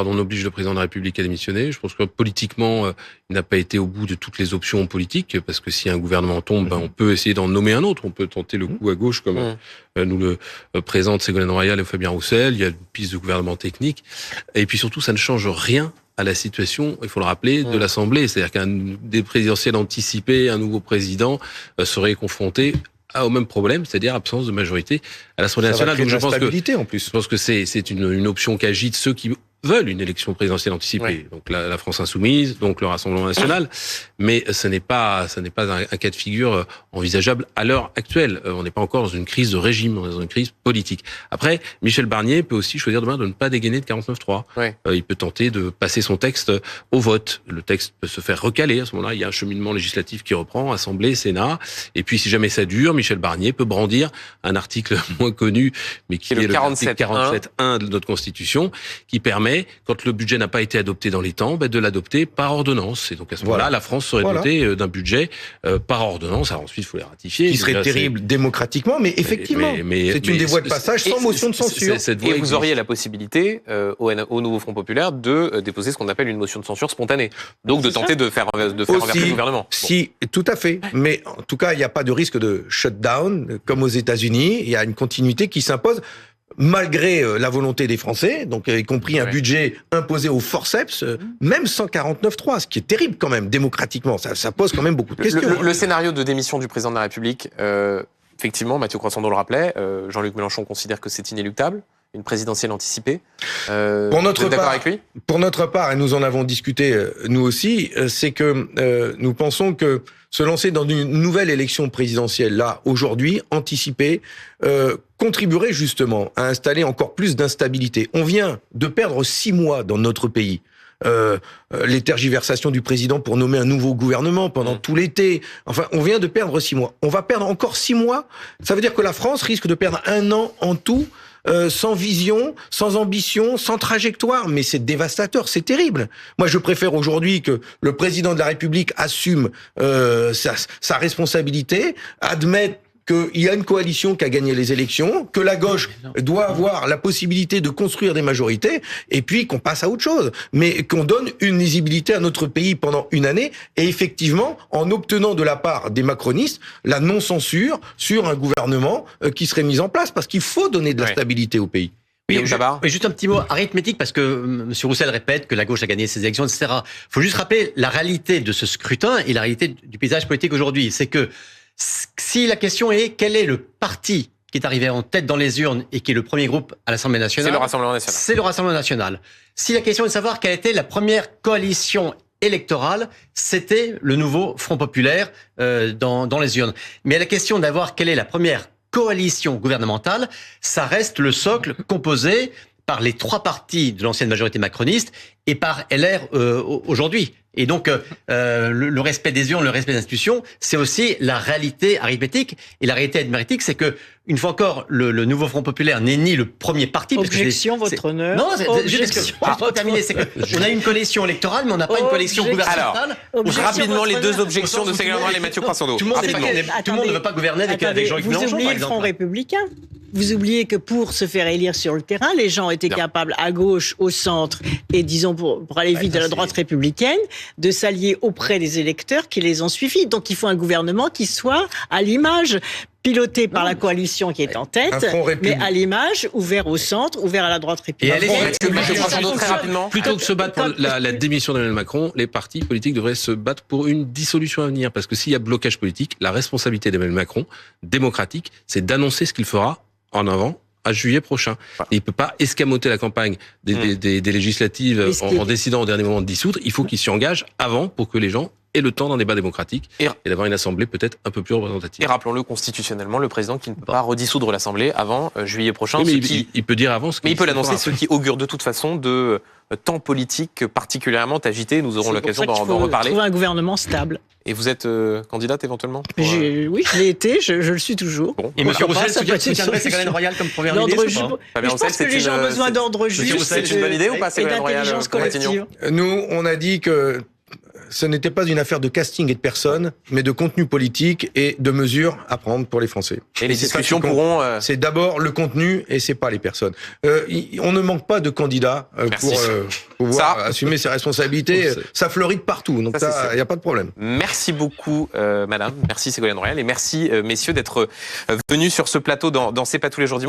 n'oblige le président de la République à démissionner. Je pense que politiquement, il n'a pas été au bout de toutes les options politiques, parce que si un gouvernement tombe, on peut essayer d'en nommer un autre. On peut tenter le coup à gauche, comme nous le présentent Ségolène Royal et Fabien Roussel. Il y a une piste de gouvernement technique. Et puis surtout, ça ne change rien à la situation, il faut le rappeler, de l'Assemblée. C'est-à-dire qu'un des présidentielles anticipées, un nouveau président serait confronté au même problème, c'est-à-dire absence de majorité à l'Assemblée nationale. Donc je pense que c'est une option qu'agitent ceux qui veulent une élection présidentielle anticipée. Donc la France Insoumise, donc le Rassemblement national, mais ce n'est pas un cas de figure envisageable à l'heure actuelle. On n'est pas encore dans une crise de régime, on est dans une crise politique. Après, Michel Barnier peut aussi choisir demain de ne pas dégainer de 49.3. Il peut tenter de passer son texte au vote. Le texte peut se faire recaler. À ce moment-là, il y a un cheminement législatif qui reprend, Assemblée, Sénat. Et puis, si jamais ça dure, Michel Barnier peut brandir un article moins connu, mais qui est le 47.1 de notre Constitution, qui permet, quand le budget n'a pas été adopté dans les temps, de l'adopter par ordonnance. Et donc à ce moment-là, la France serait dotée d'un budget par ordonnance. Alors ensuite, il faut les ratifier. Qui serait terrible démocratiquement, mais effectivement, c'est une des voies de passage sans motion de censure. Et vous auriez la possibilité, au Nouveau Front Populaire, de déposer ce qu'on appelle une motion de censure spontanée. Donc de tenter de faire renverser le gouvernement. Si, tout à fait. Mais en tout cas, il n'y a pas de risque de shutdown, comme aux États-Unis. Il y a une continuité qui s'impose, malgré la volonté des Français, donc y compris un budget imposé au forceps, même 149.3, ce qui est terrible quand même, démocratiquement. Ça pose quand même beaucoup de questions. Le scénario de démission du président de la République, effectivement, Mathieu Croissando le rappelait, Jean-Luc Mélenchon considère que c'est inéluctable, une présidentielle anticipée. Pour notre part, avec lui ? Pour notre part, et nous en avons discuté nous aussi, c'est que nous pensons que se lancer dans une nouvelle élection présidentielle, là, aujourd'hui, anticipée, contribuerait justement à installer encore plus d'instabilité. On vient de perdre 6 mois dans notre pays. Les tergiversations du président pour nommer un nouveau gouvernement pendant tout l'été. Enfin, on vient de perdre 6 mois. On va perdre encore 6 mois. Ça veut dire que la France risque de perdre 1 an en tout, sans vision, sans ambition, sans trajectoire. Mais c'est dévastateur, c'est terrible. Moi, je préfère aujourd'hui que le président de la République assume sa responsabilité, admette qu'il y a une coalition qui a gagné les élections, que la gauche doit avoir la possibilité de construire des majorités, et puis qu'on passe à autre chose. Mais qu'on donne une lisibilité à notre pays pendant une année, et effectivement, en obtenant de la part des macronistes la non-censure sur un gouvernement qui serait mis en place, parce qu'il faut donner de la stabilité au pays. Oui, juste un petit mot arithmétique, parce que M. Roussel répète que la gauche a gagné ses élections, etc. Il faut juste rappeler la réalité de ce scrutin et la réalité du paysage politique aujourd'hui. C'est que si la question est quel est le parti qui est arrivé en tête dans les urnes et qui est le premier groupe à l'Assemblée nationale, c'est le Rassemblement national. C'est le Rassemblement national. Si la question est de savoir quelle était la première coalition électorale, c'était le nouveau Front populaire dans les urnes. Mais la question d'avoir quelle est la première coalition gouvernementale, ça reste le socle composé par les 3 partis de l'ancienne majorité macroniste et par LR aujourd'hui. Et donc, le respect des urnes, le respect des institutions, c'est aussi la réalité arithmétique. Et la réalité arithmétique, c'est que, une fois encore, le nouveau Front populaire n'est ni le premier parti. Objection, votre honneur. Non, juste pour terminer, c'est qu'on a une coalition électorale, mais on n'a pas une coalition gouvernementale. Alors, rapidement, les 2 objections de Ségolène Royal et Mathieu Croissant-D'Ault. Tout le monde ne veut pas gouverner avec Jean-Yves Mélenchon, vous oubliez le Front républicain. Vous oubliez que pour se faire élire sur le terrain, les gens étaient capables, à gauche, au centre, et disons pour aller vite à la droite républicaine, de s'allier auprès des électeurs qui les ont suivis. Donc il faut un gouvernement qui soit à l'image, piloté par la coalition qui est en tête, mais à l'image, ouvert au centre, ouvert à la droite républicaine. Très rapidement. Plutôt que de se battre pour la démission d'Emmanuel Macron, les partis politiques devraient se battre pour une dissolution à venir. Parce que s'il y a blocage politique, la responsabilité d'Emmanuel Macron, démocratique, c'est d'annoncer ce qu'il fera en avant à juillet prochain. Et il peut pas escamoter la campagne des législatives en décidant au dernier moment de dissoudre. Il faut qu'il s'y engage avant pour que les gens aient le temps d'un débat démocratique et d'avoir une assemblée peut-être un peu plus représentative. Et rappelons-le constitutionnellement, le président qui ne peut pas redissoudre l'assemblée avant juillet prochain. Oui, mais il peut dire avant ce mais il peut l'annoncer, ce qui augure de toute façon de temps politique particulièrement agité. Nous aurons l'occasion d'en reparler. Trouver un gouvernement stable. Et vous êtes candidate éventuellement Oui, je l'ai été, je le suis toujours. Bon. Et M. Roussel soutiendrait Ségolène Royal comme première ministre ou pas? Je pense que les gens ont besoin d'ordre juste c'est une bonne idée ou pas, et d'intelligence collective. Nous, on a dit que ce n'était pas une affaire de casting et de personnes, mais de contenu politique et de mesures à prendre pour les Français. Et les discussions pourront... C'est d'abord le contenu et c'est pas les personnes. On ne manque pas de candidats pour pouvoir assumer ses responsabilités. Ça fleurit de partout, donc il n'y a pas de problème. Merci beaucoup, madame. Merci Ségolène Royal. Et merci, messieurs, d'être venus sur ce plateau dans C'est pas tous les jours dimanche.